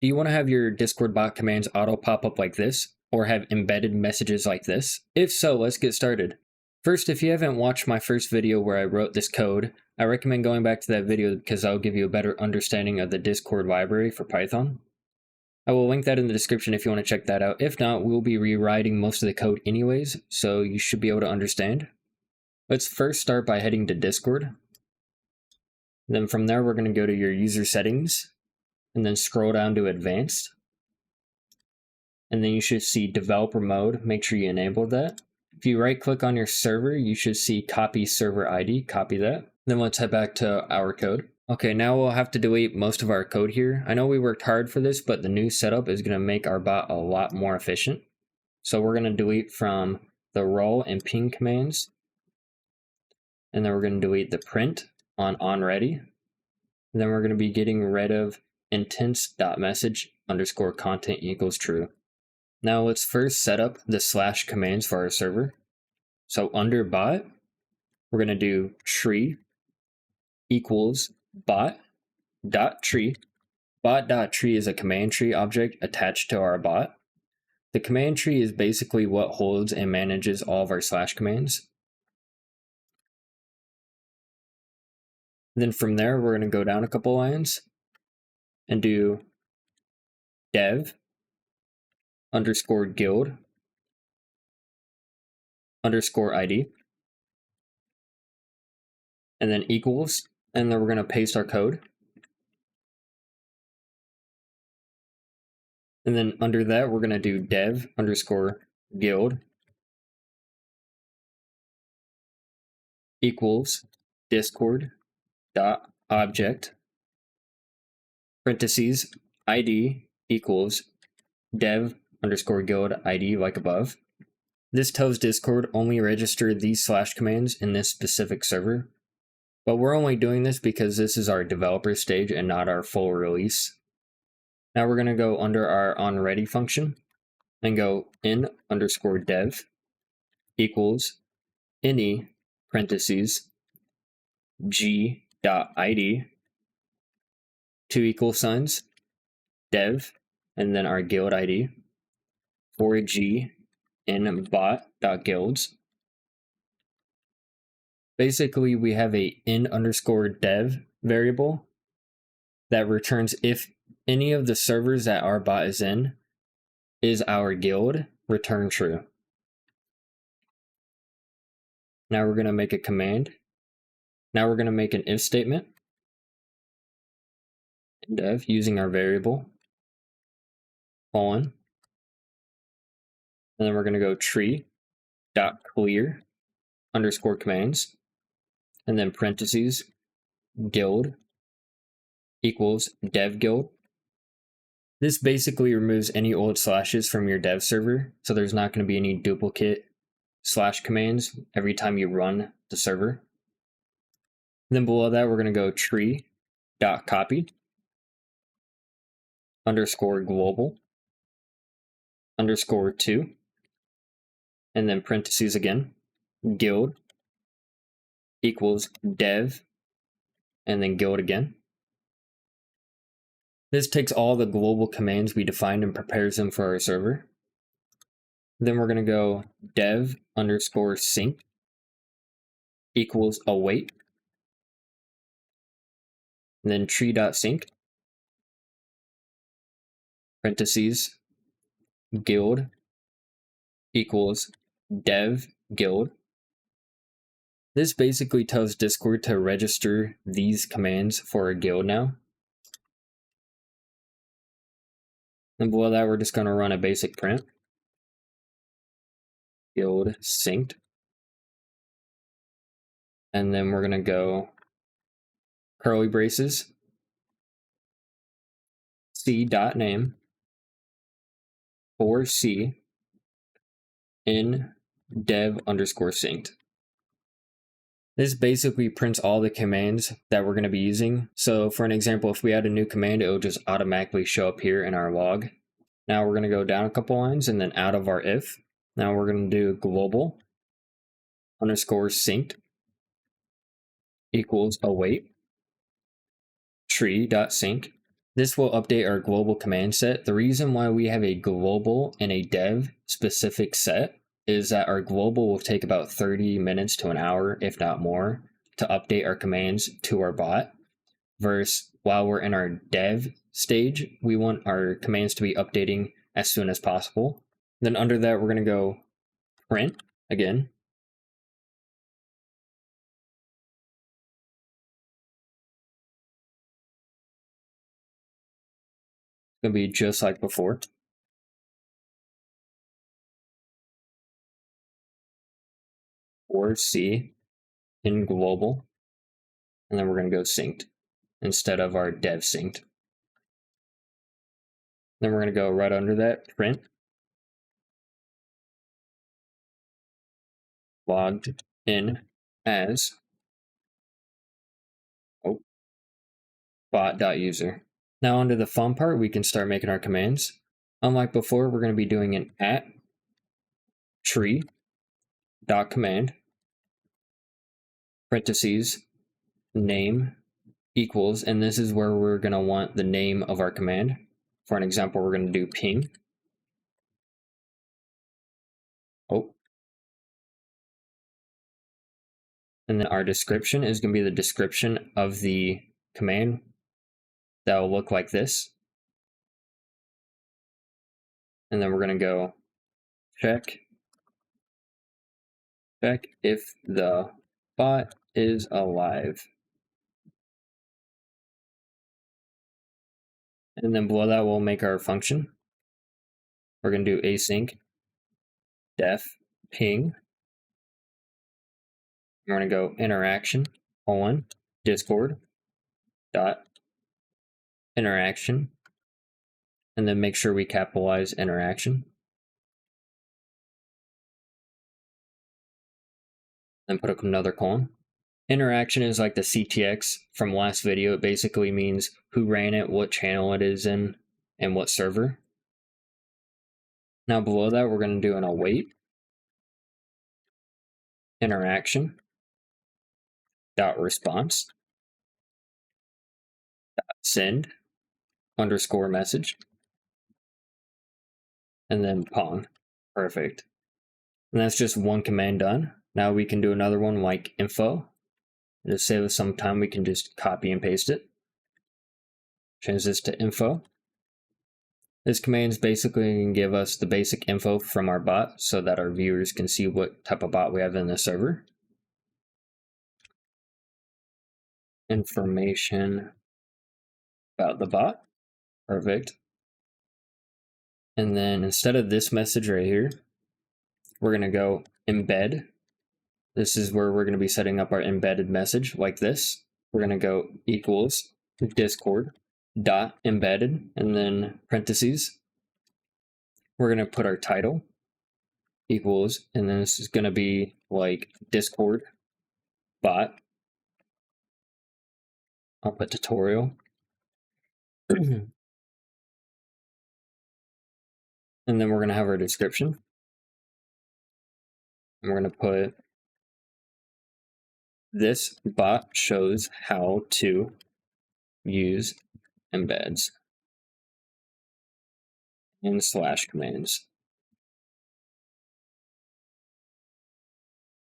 Do you want to have your Discord bot commands auto pop up like this, or have embedded messages like this? If so, let's get started. First, if you haven't watched my first video where I wrote this code, I recommend going back to that video because that will give you a better understanding of the Discord library for Python. I will link that in the description if you want to check that out. If not, we'll be rewriting most of the code anyways, so you should be able to understand. Let's first start by heading to Discord. Then from there, we're going to go to your user settings, and then scroll down to advanced. And then you should see developer mode. Make sure you enable that. If you right click on your server, you should see copy server ID, copy that. Then let's head back to our code. Okay, now we'll have to delete most of our code here. I know we worked hard for this, but the new setup is gonna make our bot a lot more efficient. So we're gonna delete from the roll and ping commands. And then we're gonna delete the print on onReady. And then we're gonna be getting rid of intents.message underscore content equals true. Now let's first set up the slash commands for our server. So under bot, we're going to do tree equals bot.tree. Bot.tree is a command tree object attached to our bot. The command tree is basically what holds and manages all of our slash commands. Then from there, we're going to go down a couple lines and do dev underscore guild underscore ID, and then equals, and then we're going to paste our code. And then under that, we're going to do dev underscore guild equals discord dot object parentheses ID equals dev underscore guild ID like above. This tells Discord only register these slash commands in this specific server, but we're only doing this because this is our developer stage and not our full release. Now we're going to go under our onReady function and go in underscore dev equals any parentheses g.id 2 equal signs dev and then our guild ID for g in bot.guilds. Basically, we have a in underscore dev variable that returns if any of the servers that our bot is in is our guild, return true. Now we're going to make a command. Now we're going to make an if statement in dev using our variable Pong. And then we're going to go tree.clear underscore commands, and then parentheses guild equals dev guild. This basically removes any old slashes from your dev server, so there's not going to be any duplicate slash commands every time you run the server. And then below that, we're going to go tree.copy underscore global underscore 2. And then parentheses again, guild equals dev, and then guild again. This takes all the global commands we defined and prepares them for our server. Then we're going to go dev underscore sync equals await, and then tree.sync parentheses guild equals dev guild. This basically tells Discord to register these commands for a guild now. And below that, we're just going to run a basic print. Guild synced. And then we're going to go curly braces, c.name for c in dev underscore synced. This basically prints all the commands that we're going to be using. So for an example, if we add a new command, it will just automatically show up here in our log. Now we're going to go down a couple lines and then out of our if. Now we're going to do global underscore synced equals await tree.sync. This will update our global command set. The reason why we have a global and a dev specific set is that our global will take about 30 minutes to an hour, if not more, to update our commands to our bot. Versus while we're in our dev stage, we want our commands to be updating as soon as possible. Then under that, we're going to go print again. It's going to be just like before. Or C in global. And then we're going to go synced instead of our dev synced. Then we're going to go right under that, print logged in as bot.user. Now under the fun part, we can start making our commands. Unlike before, we're going to be doing an at tree.command parentheses name equals, and this is where we're going to want the name of our command. For an example, we're going to do ping. And then our description is going to be the description of the command. That will look like this. And then we're going to go check if the bot is alive. And then below that, we'll make our function. We're going to do async def ping. We're going to go interaction Discord dot interaction, and then make sure we capitalize interaction. And put another colon. Interaction is like the CTX from last video. It basically means who ran it, what channel it is in, and what server. Now below that, we're going to do an await interaction dot response dot send underscore message, and then Pong. Perfect. And that's just one command done. Now we can do another one like info. To save us some time, we can just copy and paste it. Change this to info. This command is basically going to give us the basic info from our bot so that our viewers can see what type of bot we have in the server. Information about the bot. Perfect. And then instead of this message right here, we're going to go embed. This is where we're going to be setting up our embedded message like this. We're going to go equals Discord dot embedded, and then parentheses. We're going to put our title equals, and then this is going to be like Discord bot. I'll put tutorial. And then we're going to have our description. And we're going to put this bot shows how to use embeds and slash commands.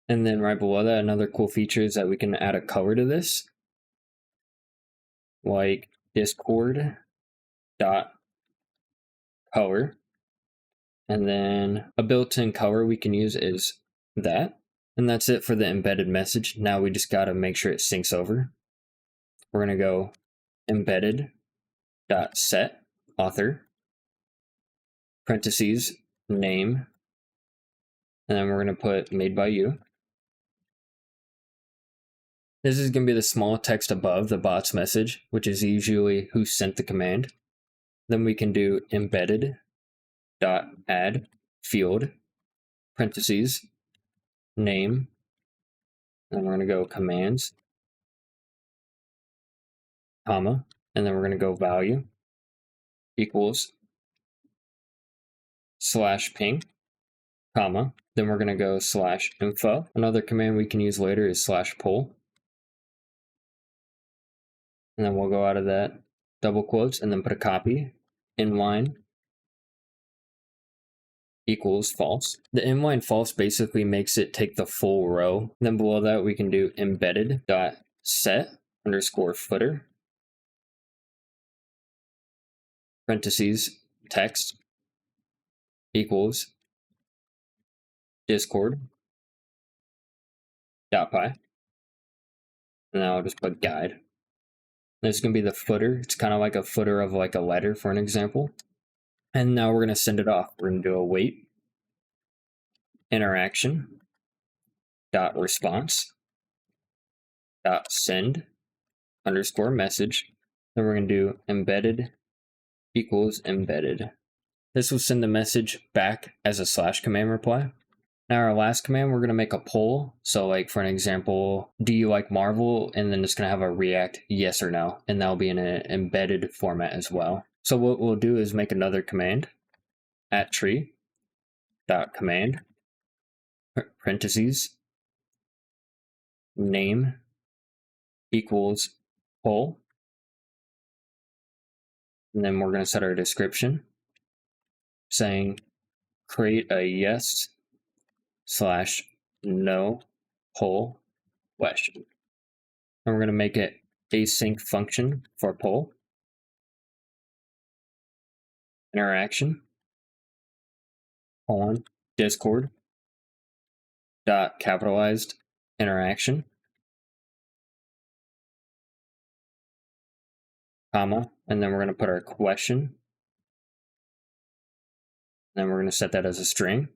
And then right below that, another cool feature is that we can add a color to this, like Discord dot color. And then a built-in color we can use is that. And that's it for the embedded message. Now we just got to make sure it syncs over. We're going to go embedded dot set author parentheses name, and then we're going to put made by you. This is going to be the small text above the bot's message, which is usually who sent the command. Then we can do embedded dot add field parentheses name, and we're going to go commands comma, and then we're going to go value equals slash ping comma, then we're going to go slash info. Another command we can use later is slash pull, and then we'll go out of that double quotes, and then put a copy, inline equals false. The inline false basically makes it take the full row. Then below that, we can do embedded dot set underscore footer parentheses text equals discord .py, and then I'll just put guide. This is going to be the footer. It's kind of like a footer of like a letter, for an example. And now we're going to send it off. We're going to do await interaction dot response dot send underscore message. Then we're going to do embedded equals embedded. This will send the message back as a slash command reply. Now our last command, we're going to make a poll. So like for an example, do you like Marvel? And then it's going to have a react yes or no. And that'll be in an embedded format as well. So what we'll do is make another command at tree dot command parentheses name equals poll. And then we're going to set our description saying create a yes / no poll question. And we're going to make it async function for poll. Interaction on discord dot capitalized interaction comma, and then we're going to put our question. Then we're going to set that as a string.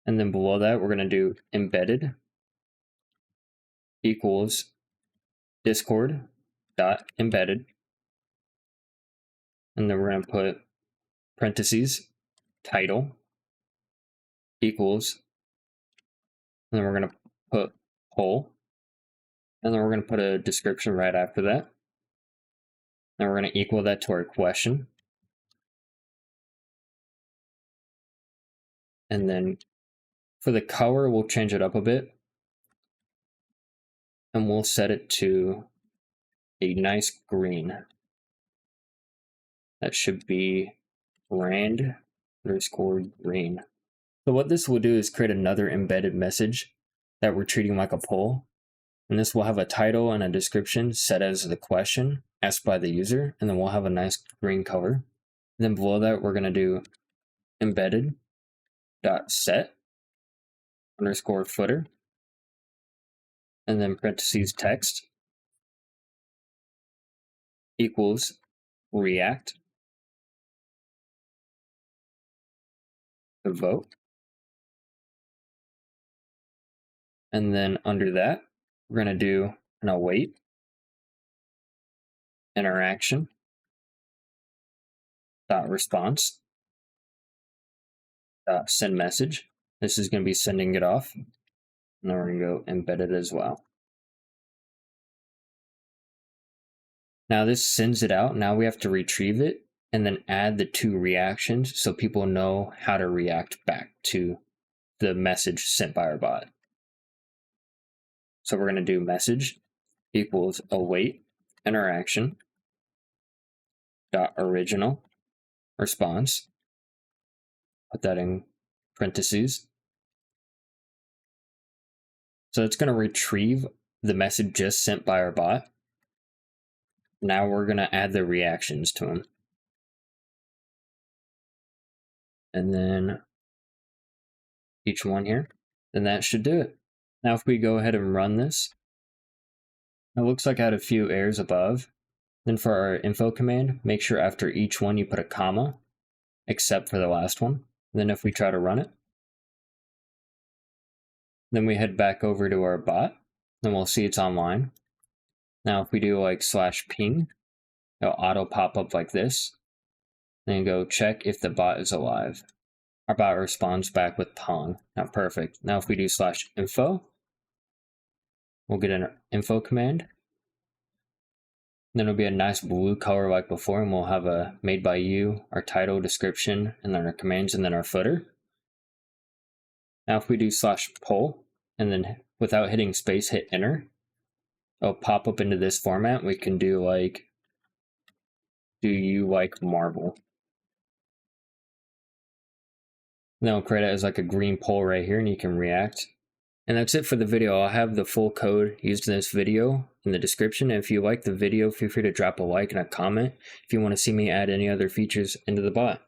And then below that, we're going to do embedded equals discord dot embedded. And then we're going to put parentheses title equals, and then we're going to put poll, and then we're going to put a description right after that. And we're going to equal that to our question. And then for the color, we'll change it up a bit. And we'll set it to a nice green. That should be rand underscore green. So what this will do is create another embedded message that we're treating like a poll. And this will have a title and a description set as the question asked by the user. And then we'll have a nice green color. And then below that, we're going to do embedded dot set underscore footer, and then parentheses text equals react to vote. And then under that, we're going to do an await interaction dot response dot send message. This is going to be sending it off. And then we're going to go embedded as well. Now this sends it out. Now we have to retrieve it and then add the two reactions so people know how to react back to the message sent by our bot. So we're going to do message equals await interaction dot original response. Put that in parentheses. So it's going to retrieve the message just sent by our bot. Now we're going to add the reactions to them. And then each one here. Then that should do it. Now if we go ahead and run this, it looks like I had a few errors above. Then for our info command, make sure after each one you put a comma, except for the last one. Then if we try to run it, then we head back over to our bot, then we'll see it's online. Now if we do like /ping, it'll auto pop up like this. Then go check if the bot is alive. Our bot responds back with Pong. Now perfect. Now if we do /info, we'll get an info command. Then it'll be a nice blue color like before, and we'll have a made by you, our title, description, and then our commands, and then our footer. Now if we do /poll, and then without hitting space, hit enter, it'll pop up into this format. We can do like do you like Marvel? Then I'll create it as like a green poll right here, and you can react. And that's it for the video. I'll have the full code used in this video in the description. And if you like the video, feel free to drop a like and a comment if you want to see me add any other features into the bot.